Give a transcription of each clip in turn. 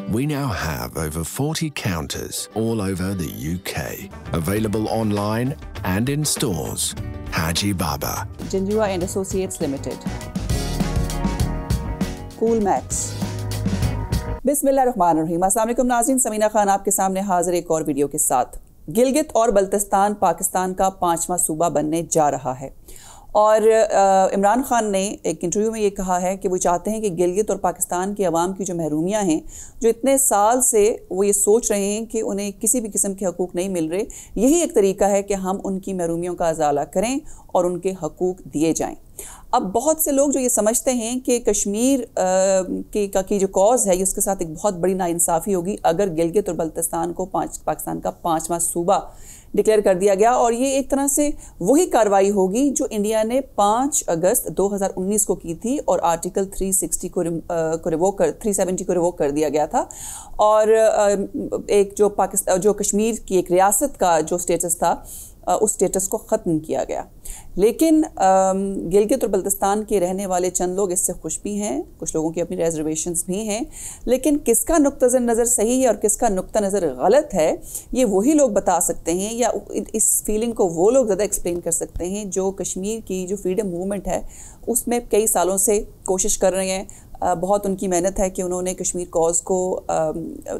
We now have over 40 counters all over the UK, available online and in stores. Haji Baba, Jinjua and Associates Limited, Cool Max. बिस्मिल्लाहिर्रहमानिर्रहीम। अस्सलाम वालेकुम नाज़रीन, समीना खान आपके सामने हाजिर एक और वीडियो के साथ। गिलगित और बल्तिस्तान पाकिस्तान का 5वां सूबा बनने जा रहा है और इमरान खान ने एक इंटरव्यू में ये कहा है कि वो चाहते हैं कि गिलगित और पाकिस्तान की आवाम की जो महरूमियाँ हैं, जो इतने साल से वो ये सोच रहे हैं कि उन्हें किसी भी किस्म के हकूक़ नहीं मिल रहे, यही एक तरीका है कि हम उनकी महरूमियों का अजाला करें और उनके हकूक़ दिए जाएँ। अब बहुत से लोग जो ये समझते हैं कि कश्मीर की जो कॉज़ है, उसके साथ एक बहुत बड़ी नाइंसाफ़ी होगी अगर गिलगित और बल्तिस्तान को पाकिस्तान का 5वां सूबा डिक्लेयर कर दिया गया, और ये एक तरह से वही कार्रवाई होगी जो इंडिया ने 5 अगस्त 2019 को की थी और आर्टिकल 370 को रिवोक कर दिया गया था। और एक जो कश्मीर की एक रियासत का जो स्टेटस था, उस स्टेटस को ख़त्म किया गया। लेकिन गिलगित और बल्तिस्तान के रहने वाले चंद लोग इससे खुश भी हैं, कुछ लोगों की अपनी रिजर्वेशंस भी हैं, लेकिन किसका नुक्ता नज़र सही है और किसका नुक्ता नज़र गलत है, ये वही लोग बता सकते हैं, या इस फीलिंग को वो लोग ज़्यादा एक्सप्लेन कर सकते हैं जो कश्मीर की जो फ्रीडम मूवमेंट है उसमें कई सालों से कोशिश कर रहे हैं। बहुत उनकी मेहनत है कि उन्होंने कश्मीर कॉज़ को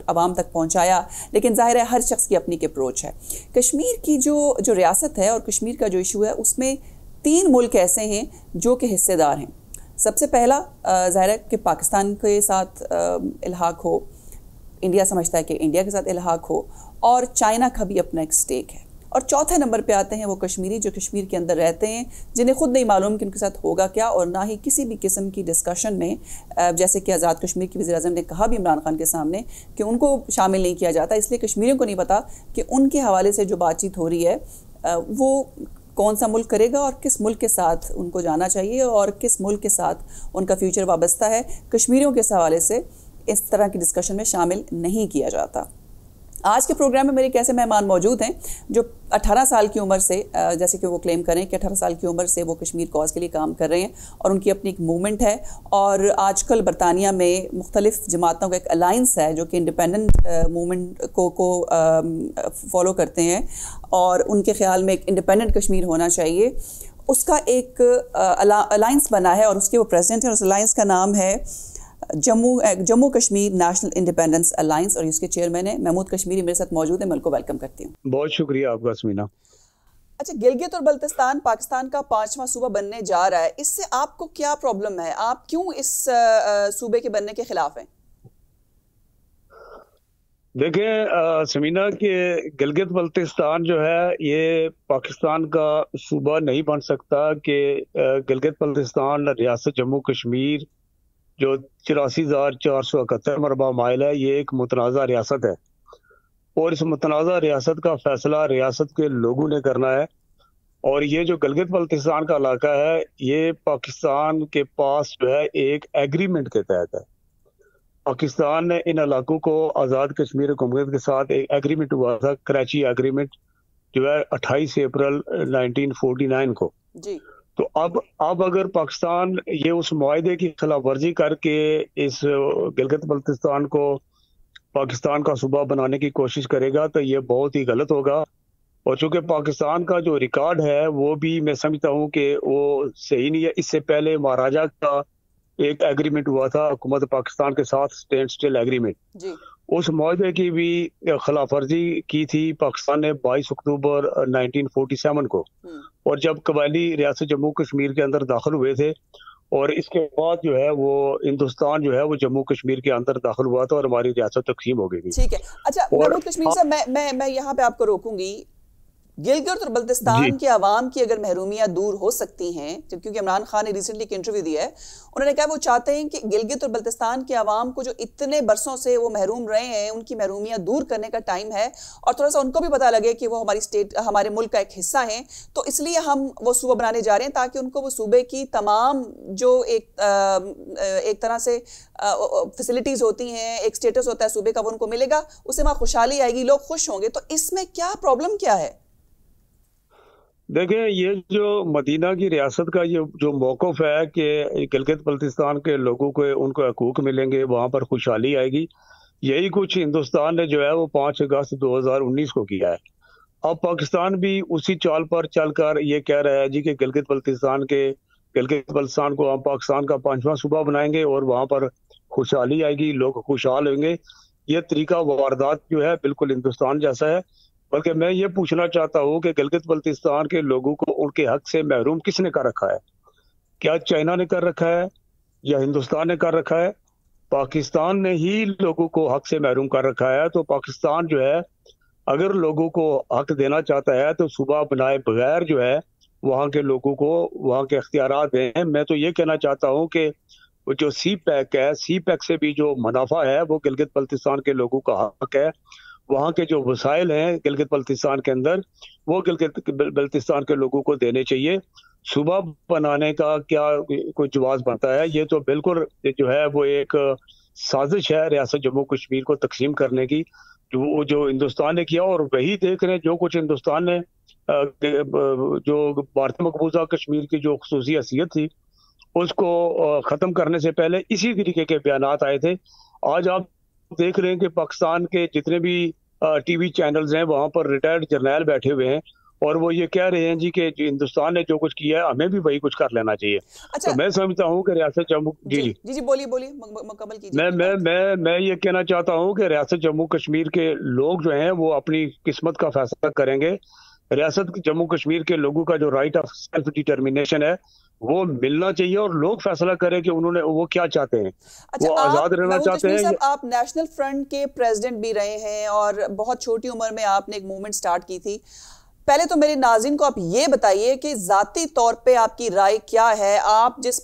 आवाम तक पहुंचाया, लेकिन ज़ाहिर है हर शख्स की अपनी एक अप्रोच है। कश्मीर की जो रियासत है और कश्मीर का जो इशू है, उसमें 3 मुल्क ऐसे हैं जो कि हिस्सेदार हैं। सबसे पहला ज़ाहिर है कि पाकिस्तान के साथ इल्हाक हो, इंडिया समझता है कि इंडिया के साथ इल्हाक हो, और चाइना का भी अपना एक स्टेक है। और चौथे नंबर पे आते हैं वो कश्मीरी जो कश्मीर के अंदर रहते हैं, जिन्हें खुद नहीं मालूम कि उनके साथ होगा क्या, और ना ही किसी भी किस्म की डिस्कशन में, जैसे कि आज़ाद कश्मीर की वज़ीर आज़म ने कहा भी इमरान खान के सामने कि उनको शामिल नहीं किया जाता, इसलिए कश्मीरियों को नहीं पता कि उनके हवाले से जो बातचीत हो रही है वो कौन सा मुल्क करेगा और किस मुल्क के साथ उनको जाना चाहिए और किस मुल्क के साथ उनका फ्यूचर वाबस्ता है। कश्मीरियों के हवाले से इस तरह की डिस्कशन में शामिल नहीं किया जाता। आज के प्रोग्राम में मेरे एक ऐसे मेहमान मौजूद हैं जो 18 साल की उम्र से, जैसे कि वो क्लेम करें कि 18 साल की उम्र से वो कश्मीर कॉज़ के लिए काम कर रहे हैं और उनकी अपनी एक मूवमेंट है। और आजकल बरतानिया में मुख्तलिफ जमातों का एक अलाइंस है जो कि इंडिपेंडेंट मूवमेंट को फॉलो करते हैं और उनके ख्याल में एक इंडिपेंडेंट कश्मीर होना चाहिए। उसका एक अलाइंस बना है और उसके वो प्रेसिडेंट हैं। उस अलाइंस का नाम है Jammu Kashmir national independence alliance, और इसके चेयरमैन है महमूद कश्मीरी मेरे साथ मौजूद है। मैं उनको वेलकम करती हूँ। बहुत शुक्रिया आपका समीना। अच्छा, गिलगित और बल्तिस्तान पाकिस्तान का 5वां सूबा बनने जा रहा है, इससे आपको क्या प्रॉब्लम है? आप क्यों इस सूबे के बनने के खिलाफ हैं? देखिए समीना के गिलगित बल्तिस्तान जो है ये पाकिस्तान का सूबा नहीं बन सकता कि गिलगित बल्तिस्तान रियासत जम्मू कश्मीर जो 84,471 मरबा माइल है, ये एक मुतनाज़ा रियासत है और इस मुतनाज़ा रियासत का फैसला रियासत के लोगों ने करना है। और ये जो गिलगित बल्तिस्तान का इलाका है, ये पाकिस्तान के पास जो है एक एग्रीमेंट के तहत है। पाकिस्तान ने इन इलाकों को आज़ाद कश्मीर हुकूमत के साथ एक एग्रीमेंट हुआ था, कराची एग्रीमेंट, जो है 28 अप्रैल 1949 को जी। तो अब अगर पाकिस्तान ये उस मुआहदे की खिलाफ वर्जी करके इस गिलगित बल्तिस्तान को पाकिस्तान का सूबा बनाने की कोशिश करेगा तो ये बहुत ही गलत होगा। और चूंकि पाकिस्तान का जो रिकॉर्ड है वो भी मैं समझता हूँ कि वो सही नहीं है। इससे पहले महाराजा का एक एग्रीमेंट हुआ था हुकूमत पाकिस्तान के साथ, स्टैंड स्टिल एग्रीमेंट जी। उस मुआहदे की भी खिलाफ वर्जी की थी पाकिस्तान ने 22 अक्टूबर 1947 को। और जब कबायली रियासत जम्मू कश्मीर के अंदर दाखिल हुए थे, और इसके बाद जो है वो हिंदुस्तान जो है वो जम्मू कश्मीर के अंदर दाखिल हुआ था और हमारी रियासत तकसीम हो गई। ठीक है। अच्छा महमूद कश्मीर साहब, मैं यहाँ पे आपको रोकूंगी। गिलगित और बल्तिस्तान की आवाम की अगर महरूमियाँ दूर हो सकती हैं, क्योंकि इमरान खान ने रिसेंटली एक इंटरव्यू दिया है, उन्होंने कहा वो चाहते हैं कि गिलगित और बल्तिस्तान की आवाम को जो इतने बरसों से वो महरूम रहे हैं, उनकी महरूमियाँ दूर करने का टाइम है और थोड़ा सा उनको भी पता लगे कि वो हमारी स्टेट, हमारे मुल्क का एक हिस्सा है, तो इसलिए हम वो सूबा बनाने जा रहे हैं ताकि उनको वो सूबे की तमाम जो एक तरह से फैसिलिटीज़ होती हैं, एक स्टेटस होता है सूबे का, वो उनको मिलेगा, उससे वहाँ खुशहाली आएगी, लोग खुश होंगे। तो इसमें क्या प्रॉब्लम क्या है? देखें, ये जो मदीना की रियासत का ये जो मौक़िफ़ है कि गिलगित बल्तिस्तान के लोगों को उनको हकूक़ मिलेंगे, वहाँ पर खुशहाली आएगी, यही कुछ हिंदुस्तान ने जो है वो 5 अगस्त 2019 को किया है। अब पाकिस्तान भी उसी चाल पर चलकर ये कह रहा है जी कि गिलगित बल्तिस्तान को हम पाकिस्तान का 5वां सूबा बनाएंगे और वहां पर खुशहाली आएगी, लोग खुशहाल होंगे। ये तरीका वारदात जो है बिल्कुल हिंदुस्तान जैसा है। बल्कि मैं ये पूछना चाहता हूँ कि गिलगित बल्तिस्तान के लोगों को उनके हक से महरूम किसने कर रखा है? क्या चाइना ने कर रखा है या हिंदुस्तान ने कर रखा है? पाकिस्तान ने ही लोगों को हक से महरूम कर रखा है। तो पाकिस्तान जो है अगर लोगों को हक देना चाहता है तो सूबा बनाए बगैर जो है वहाँ के लोगों को वहाँ के अख्तियारात दें। मैं तो ये कहना चाहता हूँ कि जो सी पैक है, सी पैक से भी जो मुनाफा है वो गिलगित बल्तिस्तान के लोगों का हक है। वहाँ के जो वसाइल हैं गिलगित बल्तिस्तान के अंदर वो गिलगित बल्तिस्तान के लोगों को देने चाहिए। सूबा बनाने का क्या कोई जवाब बनता है? ये तो बिल्कुल जो है वो एक साजिश है रियासत जम्मू कश्मीर को तकसीम करने की, जो हिंदुस्तान ने किया। और वही देख रहे हैं जो कुछ हिंदुस्तान ने जो भारत मकबूजा कश्मीर की जो खुसूसी हैसियत थी उसको खत्म करने से पहले इसी तरीके के बयानात आए थे। आज आप देख रहे हैं कि पाकिस्तान के जितने भी टीवी चैनल्स हैं वहां पर रिटायर्ड जर्नैल बैठे हुए हैं और वो ये कह रहे हैं जी कि हिंदुस्तान ने जो कुछ किया है हमें भी वही कुछ कर लेना चाहिए। अच्छा, तो मैं समझता हूँ कि रियासत जम्मू जी बोलिए मुकम्मल कीजिए। मैं ये कहना चाहता हूँ कि रियासत जम्मू कश्मीर के लोग जो हैं वो अपनी किस्मत का फैसला करेंगे। रियासत जम्मू कश्मीर के लोगों का जो राइट ऑफ सेल्फ डिटर्मिनेशन है वो मिलना चाहिए और लोग फैसला करें कि वो क्या चाहते हैं। अच्छा, वो आजाद रहना चाहते हैं। आप नेशनल फ्रंट के प्रेसिडेंट भी रहे हैं और बहुत छोटी उम्र में आपने एक मूवमेंट स्टार्ट की थी। पहले तो मेरे नाज़रीन को आप ये बताइए कि जाती तौर पे आपकी राय क्या है? आप जिस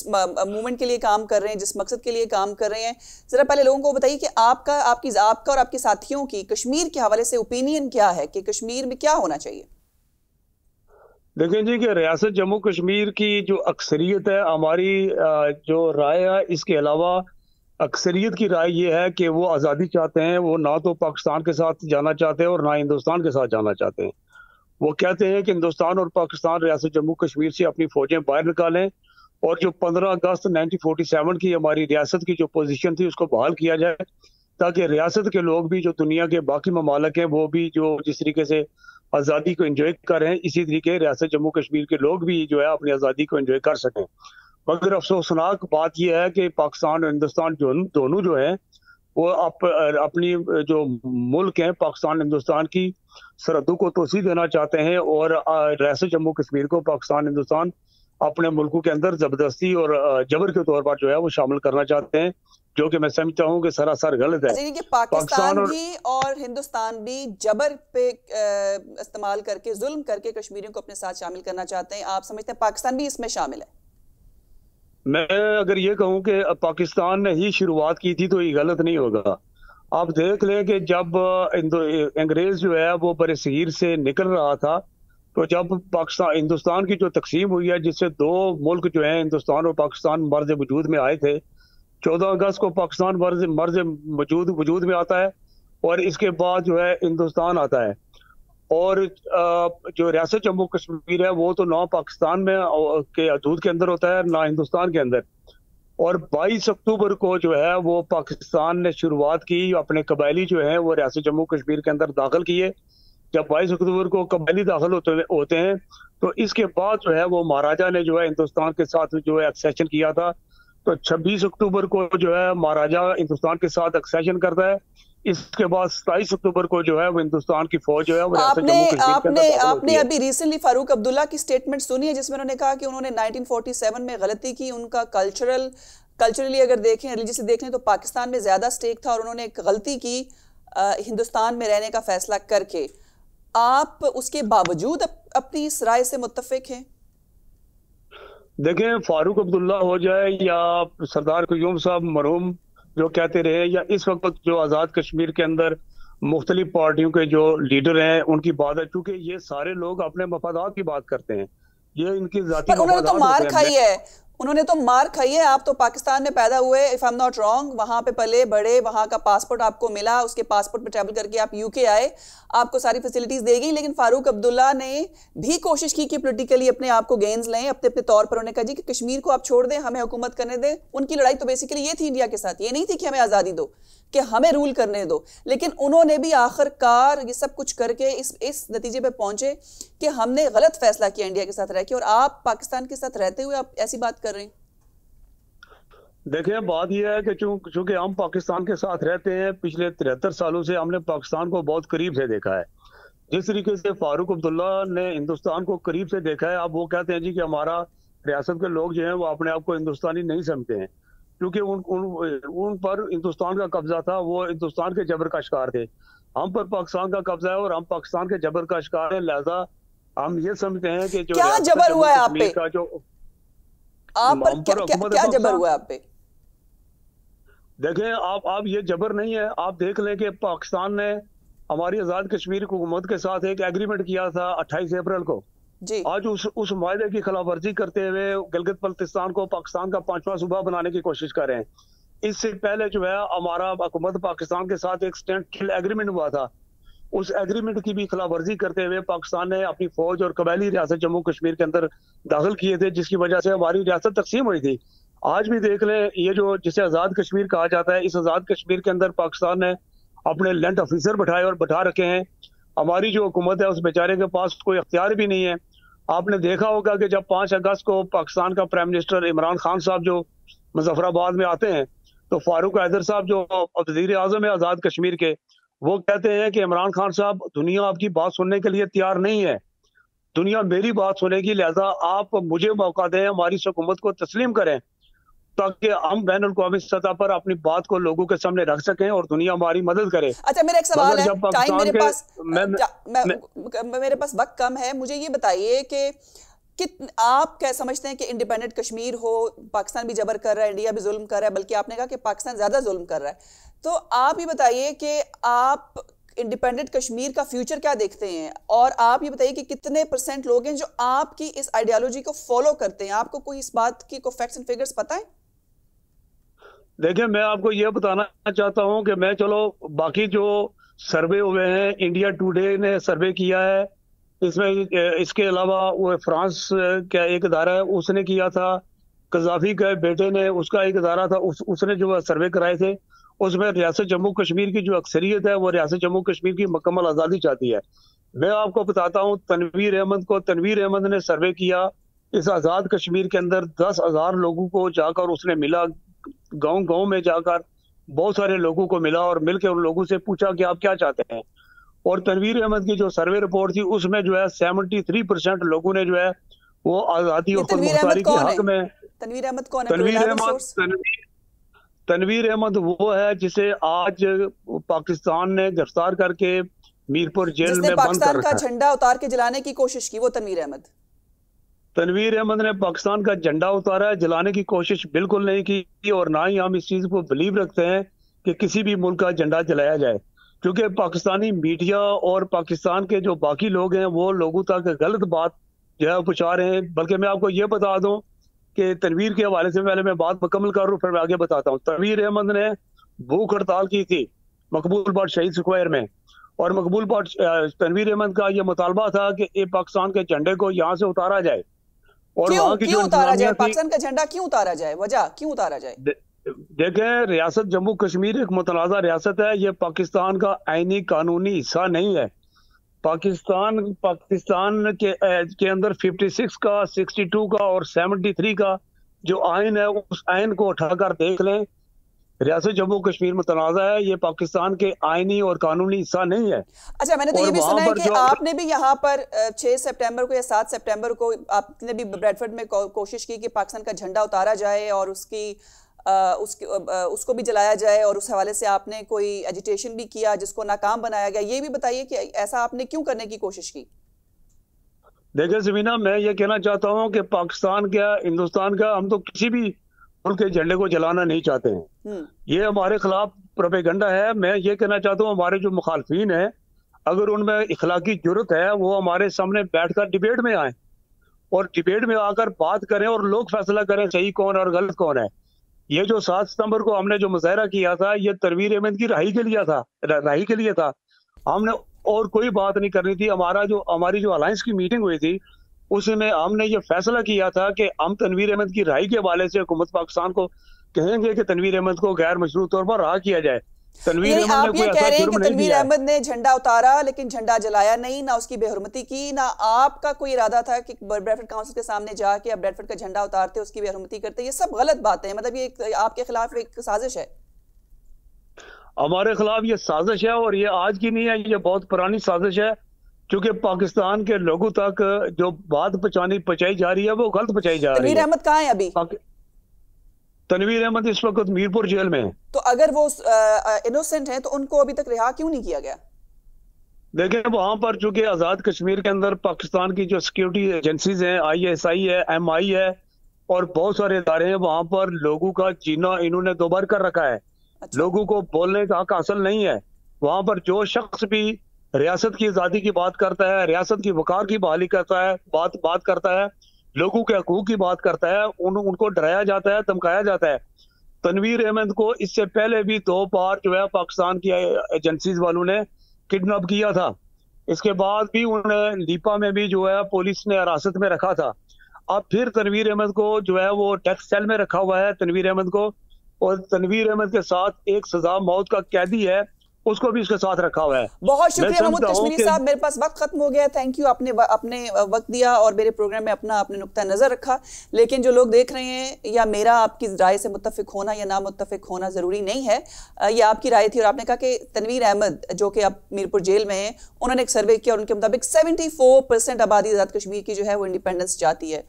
मूवमेंट के लिए काम कर रहे हैं, जिस मकसद के लिए काम कर रहे हैं, जरा पहले लोगों को बताइए कि आपका और आपके साथियों की कश्मीर के हवाले से ओपिनियन क्या है कि कश्मीर में क्या होना चाहिए? देखें जी कि रियासत जम्मू कश्मीर की जो अक्सरियत है, हमारी जो राय है, इसके अलावा अक्सरियत की राय ये है कि वो आज़ादी चाहते हैं। वो ना तो पाकिस्तान के साथ जाना चाहते हैं और ना हिंदुस्तान के साथ जाना चाहते हैं। वो कहते हैं कि हिंदुस्तान और पाकिस्तान रियासत जम्मू कश्मीर से अपनी फौजें बाहर निकालें और जो 15 अगस्त 1947 की हमारी रियासत की जो पोजीशन थी उसको बहाल किया जाए, ताकि रियासत के लोग भी जो दुनिया के बाकी ममालिक हैं वो भी जो जिस तरीके से आज़ादी को एंजॉय कर रहे हैं इसी तरीके रियासत जम्मू कश्मीर के लोग भी जो है अपनी आज़ादी को एंजॉय कर सकें। मगर अफसोसनाक बात यह है कि पाकिस्तान और हिंदुस्तान दोनों जो है वो अपनी जो मुल्क है पाकिस्तान हिंदुस्तान की सरहदों को तोसी देना चाहते हैं और रियासत जम्मू कश्मीर को पाकिस्तान हिंदुस्तान अपने मुल्कों के अंदर जबरदस्ती और जबर के तौर पर जो है वो शामिल करना चाहते हैं, जो कि मैं समझता हूँ कि सरासर गलत है। कि पाकिस्तान भी और हिंदुस्तान भी जबर पे इस्तेमाल करके जुल्म करके कश्मीरियों को अपने साथ शामिल करना चाहते हैं। आप समझते हैं पाकिस्तान भी इसमें शामिल है? मैं अगर ये कहूँ कि पाकिस्तान ने ही शुरुआत की थी तो ये गलत नहीं होगा। आप देख लें कि जब अंग्रेज जो है वो बरसगीर से निकल रहा था तो जब पाकिस्तान हिंदुस्तान की जो तकसीम हुई है जिससे दो मुल्क जो है हिंदुस्तान और पाकिस्तान मर्ज वजूद में आए थे, 14 अगस्त को पाकिस्तान मर्ज वजूद में आता है और इसके बाद जो है हिंदुस्तान आता है। और जो रियासत जम्मू कश्मीर है वो तो ना पाकिस्तान में के हदूद के अंदर होता है ना हिंदुस्तान के अंदर। और 22 अक्टूबर को जो है वो पाकिस्तान ने शुरुआत की, अपने कबायली जो है वो रियासत जम्मू कश्मीर के अंदर दाखिल किए। जब 22 अक्टूबर को कबायली दाखिल होते हैं तो इसके बाद जो है वो महाराजा ने जो है हिंदुस्तान के साथ जो है एक्सेशन किया था। तो 26 अक्टूबर को जो है महाराजा हिंदुस्तान के साथ एक्सेशन करता है। इसके बाद 27 अक्टूबर को जो है वो हिंदुस्तान की फौज जो है वो आपने अभी रिसेंटली फारूक अब्दुल्ला की स्टेटमेंट सुनी है जिसमें उन्होंने कहा कि उन्होंने 1947 में गलती की। उनका कल्चरली अगर देखें, रिलीजियसली देखें तो पाकिस्तान में ज्यादा स्टेक था और उन्होंने एक गलती की हिंदुस्तान में रहने का फैसला करके। आप उसके बावजूद अपनी इस राय से मुत्तफिक हैं? देखें, फारूक अब्दुल्ला हो जाए या सरदार क़याूम साहब मरहूम जो कहते रहे, या इस वक्त जो आज़ाद कश्मीर के अंदर मुख्तलिफ पार्टियों के जो लीडर हैं उनकी बात है, चूंकि ये सारे लोग अपने मफादात की बात करते हैं, ये इनकी जाती उन्होंने तो मार खाई है। उन्होंने तो मार खाई है। आप तो पाकिस्तान में पैदा हुए, if I am not wrong, वहां पे पले बड़े, वहां का पासपोर्ट आपको मिला, उसके पासपोर्ट पे ट्रैवल करके आप यूके आए, आपको सारी फैसिलिटीज दी गई। लेकिन फारूक अब्दुल्ला ने भी कोशिश की कि पॉलिटिकली अपने आप को गेन्स लें अपने अपने तौर पर। उन्होंने कहा जी कि कश्मीर को आप छोड़ दें, हमें हुकूमत करने दें। उनकी लड़ाई तो बेसिकली ये थी इंडिया के साथ, ये नहीं थी कि हमें आजादी दो, कि हमें रूल करने दो। लेकिन उन्होंने भी आखिरकार ये सब कुछ करके इस नतीजे पे पहुंचे कि हमने गलत फैसला किया इंडिया के साथ रह के, और आप पाकिस्तान के साथ रहते हुए आप ऐसी बात कर रहे हैं। देखिए, बात यह है कि चूंकि हम पाकिस्तान के साथ रहते हैं, पिछले 73 सालों से हमने पाकिस्तान को बहुत करीब से देखा है। जिस तरीके से फारूक अब्दुल्ला ने हिंदुस्तान को करीब से देखा है, अब वो कहते हैं जी कि हमारा रियासत के लोग जो हैं वो अपने आप को हिंदुस्तानी नहीं समझते हैं, क्योंकि उन पर हिंदुस्तान का कब्जा था, वो हिंदुस्तान के जबर का शिकार थे। हम पर पाकिस्तान का कब्जा है और हम पाकिस्तान के जबर का शिकार है। लिहाजा हम ये समझते हैं कि जो क्या जबर हुआ है आप पे, आप पर क्या जबर हुआ है आप पे? देखें, आप ये जबर नहीं है। आप देख लें कि पाकिस्तान ने हमारी आजाद कश्मीर हुकूमत के साथ एक एग्रीमेंट किया था 28 अप्रैल को जी। आज उस मायदे की खिलाफवर्जी करते हुए गिलगित बल्तिस्तान को पाकिस्तान का 5वां सूबा बनाने की कोशिश कर रहे हैं। इससे पहले जो है हमारा हुकूमत पाकिस्तान के साथ एक स्टैंड एग्रीमेंट हुआ था, उस एग्रीमेंट की भी खिलाफवर्जी करते हुए पाकिस्तान ने अपनी फौज और कबायली रियासत जम्मू कश्मीर के अंदर दाखिल किए थे, जिसकी वजह से हमारी रियासत तकसीम हुई थी। आज भी देख लें, ये जो जिसे आजाद कश्मीर कहा जाता है, इस आजाद कश्मीर के अंदर पाकिस्तान ने अपने लैंड ऑफिसर बैठाए और बैठा रखे हैं। हमारी जो हुकूमत है उस बेचारे के पास कोई अख्तियार भी नहीं है। आपने देखा होगा कि जब 5 अगस्त को पाकिस्तान का प्राइम मिनिस्टर इमरान खान साहब जो मुजफ्फराबाद में आते हैं, तो फारूक हैदर साहब जो वजीर आजम है आजाद कश्मीर के, वो कहते हैं कि इमरान खान साहब, दुनिया आपकी बात सुनने के लिए तैयार नहीं है, दुनिया मेरी बात सुनेगी, लिहाजा आप मुझे मौका दें, हमारी हुकूमत को तस्लीम करें, ताकि हम बैन अल-अक़वामी सतह पर अपनी बात को लोगों के सामने रख सकें और दुनिया हमारी मदद करे। अच्छा, मेरा एक सवाल है, टाइम मेरे पास वक्त कम है, मुझे ये बताइए कि आप क्या समझते हैं कि इंडिपेंडेंट कश्मीर हो, पाकिस्तान भी जबर कर रहा है, इंडिया भी जुल्म कर रहा है, बल्कि आपने कहा कि पाकिस्तान ज्यादा जुल्म कर रहा है, तो आप ये बताइए कि आप इंडिपेंडेंट कश्मीर का फ्यूचर क्या देखते हैं, और आप ये बताइए कि कितने % लोग हैं जो आपकी इस आइडियोलॉजी को फॉलो करते हैं? आपको कोई इस बात की कोई फैक्ट्स एंड फिगर्स पता है? देखिए, मैं आपको यह बताना चाहता हूं कि मैं, चलो बाकी जो सर्वे हुए हैं, इंडिया टुडे ने सर्वे किया है, इसमें इसके अलावा वो फ्रांस का एक इदारा है उसने किया था, कजाफी के बेटे ने, उसका एक इदारा था, उसने जो सर्वे कराए थे, उसमें रियासत जम्मू कश्मीर की जो अक्सरियत है वो रियासत जम्मू कश्मीर की मुकम्मल आज़ादी चाहती है। मैं आपको बताता हूँ, तनवीर अहमद ने सर्वे किया, इस आज़ाद कश्मीर के अंदर 10,000 लोगों को जाकर उसने मिला, गांव में जाकर बहुत सारे लोगों को मिला और मिलकर उन लोगों से पूछा कि आप क्या चाहते हैं। और तनवीर अहमद की जो सर्वे रिपोर्ट थी उसमें जो है 73% लोगों ने जो है वो आज़ादी और खुदमुख्तारी के हक में। तनवीर अहमद कौन है? तनवीर अहमद वो है जिसे आज पाकिस्तान ने गिरफ्तार करके मीरपुर जेल में बंद कर रखा है। पाकिस्तान का झंडा उतार के जलाने की कोशिश की, वो तनवीर अहमद ने पाकिस्तान का झंडा उतारा, जलाने की कोशिश बिल्कुल नहीं की, और ना ही हम इस चीज को बिलीव रखते हैं कि किसी भी मुल्क का झंडा जलाया जाए, क्योंकि पाकिस्तानी मीडिया और पाकिस्तान के जो बाकी लोग हैं वो लोगों तक गलत बात जो है पहुंचा रहे हैं। बल्कि मैं आपको ये बता दूं कि तनवीर के हवाले से पहले मैं बात मुकम्मल कर रूँ, फिर मैं आगे बताता हूँ। तनवीर अहमद ने भूख हड़ताल की थी मकबूल बाट शहीद स्क्वायर में, और मकबूल बाट तनवीर अहमद का यह मुतालबा था कि ये पाकिस्तान के झंडे को यहाँ से उतारा जाए। और क्यों उतारा जाए? पाकिस्तान का झंडा क्यों उतारा जाए? वजह क्यों उतारा जाए? देखें, रियासत जम्मू कश्मीर एक मुतनाज़ा रियासत है, ये पाकिस्तान का आईनी कानूनी हिस्सा नहीं है। पाकिस्तान के अंदर 56 का, 62 का और 73 का जो आइन है, उस आइन को उठाकर देख लें। रियासत जम्मू कश्मीर मुतनाज़ा है, ये पाकिस्तान के आईनी और कानूनी हिस्सा नहीं है। अच्छा, मैंने तो ये भी सुना है कि आपने भी यहाँ पर 6 सितंबर को या 7 सितंबर को आपने भी ब्रैडफर्ड में कोशिश की कि पाकिस्तान का झंडा उतारा जाए और उसको भी जलाया जाए, और उस हवाले से आपने कोई एजिटेशन भी किया जिसको नाकाम बनाया गया। ये भी बताइए कि ऐसा आपने क्यों करने की कोशिश की? देखिए ज़मीना, मैं ये कहना चाहता हूँ कि पाकिस्तान का, हिंदुस्तान का, हम तो किसी भी मुल्क के झंडे को जलाना नहीं चाहते हैं। ये हमारे खिलाफ प्रोपेगेंडा है। मैं ये कहना चाहता हूँ, हमारे जो मुखालफीन है, अगर उनमें इखलाकी जुर्रत है, वो हमारे सामने बैठकर डिबेट में आए और डिबेट में आकर बात करें और लोग फैसला करें सही कौन है और गलत कौन है। ये जो 7 सितंबर को हमने जो मुजाहरा किया था, ये तनवीर अहमद की रहाई के लिए था। हमने और कोई बात नहीं करनी थी। हमारी जो अलायंस की मीटिंग हुई थी, उसमें हमने ये फैसला किया था कि हम तनवीर अहमद की रहाई के हवाले से हुकूमत पाकिस्तान को कहेंगे कि तनवीर अहमद को गैर मशरू तौर पर रहा किया जाए। तनवीर अहमद आप ने ये कोई कह ऐसा रहे हैं जुर्म कि नहीं तनवीर किया। अहमद ने झंडा उतारा लेकिन झंडा जलाया नहीं, ना उसकी बेहुरमती की, ना आपका कोई इरादा था कि ब्रैडफोर्ड काउंसिल के सामने जाके अब ब्रैडफोर्ड का झंडा उतारते उसकी बेहुरमती करते। ये सब गलत बातें हैं, मतलब ये आपके खिलाफ एक साजिश है। हमारे खिलाफ ये साजिश है और ये आज की नहीं है, ये बहुत पुरानी साजिश है। क्योंकि पाकिस्तान के लोगों तक जो बात पहुंचाई जा रही है वो गलत पहुंचाई जा रही तनवीर है। अहमद कहाँ है अभी? तनवीर अहमद इस वक्त मीरपुर जेल में है। तो अगर वो इनोसेंट हैं तो उनको अभी तक रिहा क्यों नहीं किया गया? देखिए, वहां पर चूंकि आजाद कश्मीर के अंदर पाकिस्तान की जो सिक्योरिटी एजेंसीज हैं, ISI है, MI है और बहुत सारे इदारे हैं, वहां पर लोगों का जीना इन्होंने दोबार कर रखा है। अच्छा। लोगों को बोलने का हक हासिल नहीं है। वहां पर जो शख्स भी रियासत की आजादी की बात करता है, रियासत की वकार की बहाली करता है, बात करता है, लोगों के हकूक की बात करता है, उनको डराया जाता है, धमकाया जाता है। तनवीर अहमद को इससे पहले भी 2 बार जो है पाकिस्तान की एजेंसीज वालों ने किडनैप किया था। इसके बाद भी उन्हें लीपा में भी जो है पुलिस ने हिरासत में रखा था। अब फिर तनवीर अहमद को जो है वो डेथ सेल में रखा हुआ है तनवीर अहमद को, और तनवीर अहमद के साथ एक सजा मौत का कैदी है, उसको भी उसके साथ रखा हुआ है। बहुत शुक्रिया महमूद कश्मीरी साहब, मेरे पास वक्त खत्म हो गया है। थैंक यू, आपने वक्त दिया और मेरे प्रोग्राम में आपने नुक्ता नजर रखा। लेकिन जो लोग देख रहे हैं, या मेरा आपकी राय से मुत्तफिक होना या ना मुत्तफिक होना जरूरी नहीं है, ये आपकी राय थी। और आपने कहा कि तनवीर अहमद जो कि अब मीरपुर जेल में है, उन्होंने एक सर्वे किया और उनके मुताबिक 74% आबादी आजाद कश्मीर की जो है वो इंडिपेंडेंस चाहती है।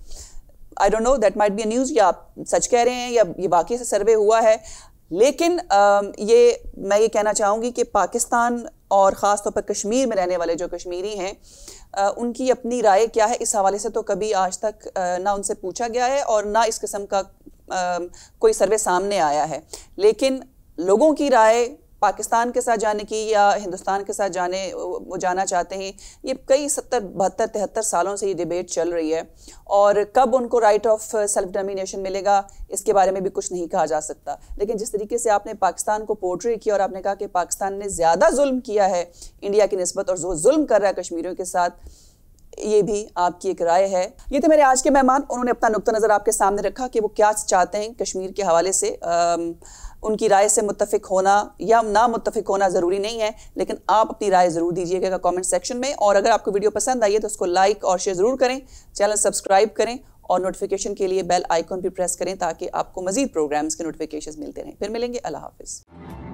I don't know, that might be a news, या आप सच कह रहे हैं या ये वाकई से सर्वे हुआ है। लेकिन मैं ये कहना चाहूँगी कि पाकिस्तान और ख़ास तौर पर कश्मीर में रहने वाले जो कश्मीरी हैं, उनकी अपनी राय क्या है इस हवाले से तो कभी आज तक ना उनसे पूछा गया है और ना इस किस्म का कोई सर्वे सामने आया है। लेकिन लोगों की राय पाकिस्तान के साथ जाने की या हिंदुस्तान के साथ वो जाना चाहते हैं, ये कई 70, 72, 73 सालों से ये डिबेट चल रही है। और कब उनको राइट ऑफ सेल्फ डिटर्मिनेशन मिलेगा, इसके बारे में भी कुछ नहीं कहा जा सकता। लेकिन जिस तरीके से आपने पाकिस्तान को पोर्ट्रे किया और आपने कहा कि पाकिस्तान ने ज़्यादा जुल्म किया है इंडिया की निस्बत और जो जुल्म कर रहा है कश्मीरियों के साथ, ये भी आपकी एक राय है। ये थे मेरे आज के मेहमान, उन्होंने अपना नुक्ता नज़र आपके सामने रखा कि वो क्या चाहते हैं कश्मीर के हवाले से। उनकी राय से मुत्तफिक होना या ना मुत्तफिक होना ज़रूरी नहीं है, लेकिन आप अपनी राय ज़रूर दीजिएगा कमेंट सेक्शन में। और अगर आपको वीडियो पसंद आई है तो उसको लाइक और शेयर ज़रूर करें, चैनल सब्सक्राइब करें और नोटिफिकेशन के लिए बेल आइकन भी प्रेस करें ताकि आपको मज़ीद प्रोग्राम्स के नोटिफिकेशन मिलते रहें। फिर मिलेंगे, अल्लाह हाफिज़।